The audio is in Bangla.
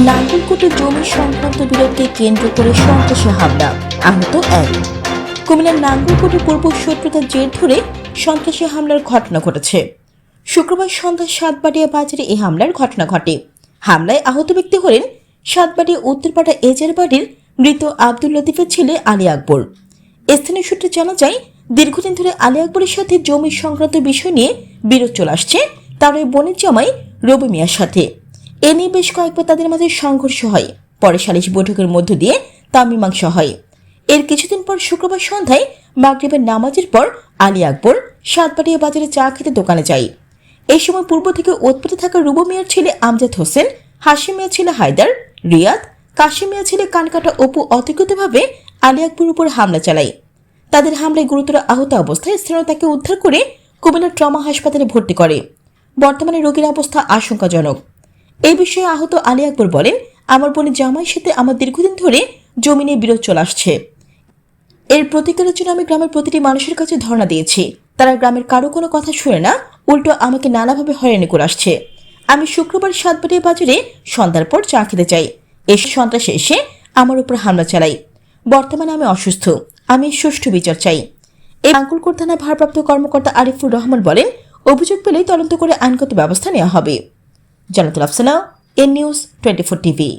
নাঙ্গলকোটে জমি সংক্রান্ত বিরোধকে কেন্দ্র করে সন্ত্রাসী হামলা, আহত এক। কুমিল্লার নাঙ্গলকোটে পূর্ব শত্রুতার জের ধরে সন্ত্রাসী হামলার ঘটনা ঘটেছে। শুক্রবার সন্ধ্যা সাতবাড়িয়া বাজারে এই হামলার ঘটনা ঘটে। হামলায় আহত ব্যক্তি হলেন সাতবাড়িয়া উত্তরপাড়া এজার বাড়ির মৃত আব্দুল লতিফের ছেলে আলী আকবর। স্থানীয় সূত্রে জানা যায়, দীর্ঘদিন ধরে আলী আকবরের সাথে জমি সংক্রান্ত বিষয় নিয়ে বিরোধ চলে আসছে তার ওই বোনের জামাই রবি মিয়ার সাথে। এ নিয়ে বেশ কয়েকবার তাদের মাঝে সংঘর্ষ হয়, পরে সালিশ বৈঠকের মধ্য দিয়ে তা মীমাংসা হয়। এর কিছুদিন পর শুক্রবার সন্ধ্যায় মাগরিবের নামাজের পর আলী আকবর সাতবাড়িয়া বাজারে চা খেতে দোকানে যায়। এই সময় পূর্ব থেকে উৎপত্তি থাকা রুবু মিয়ার ছেলে আমজাদ হোসেন, হাশিম মিয়ার ছেলে হায়দার, রিয়াদ, কাশিম মিয়ার ছেলে কানকাটা অপু অতর্কিতভাবে আলী আকবরের উপর হামলা চালায়। তাদের হামলায় গুরুতর আহত অবস্থায় স্থানীয় তাকে উদ্ধার করে কুমিল্লা ট্রমা হাসপাতালে ভর্তি করে। বর্তমানে রোগীর অবস্থা আশঙ্কাজনক। এই বিষয়ে আহত আলী আকবর বলেন, আমার বোনের জামাইয়ের সাথে আমার দীর্ঘদিন ধরে জমি নিয়ে বিরোধ চলে আসছে। এর প্রতিকারের জন্য আমি গ্রামের প্রতিটি মানুষের কাছে ধর্ণা দিয়েছি। তারা গ্রামের কারো কোনো কথা শুনে না, উল্টো আমাকে নানাভাবে হয়রানি করে আসছে। আমি শুক্রবার সাতবাড়িয়া বাজারে সন্ধ্যার পর চা খেতে চাই, এসে সন্ত্রাসী এসে আমার উপর হামলা চালাই। বর্তমানে আমি অসুস্থ, আমি সুষ্ঠু বিচার চাই। এই নাঙ্গলকোট থানার ভারপ্রাপ্ত কর্মকর্তা আরিফুর রহমান বলেন, অভিযোগ পেলেই তদন্ত করে আইনগত ব্যবস্থা নেওয়া হবে। Jannatul Afsana, N news 24 TV.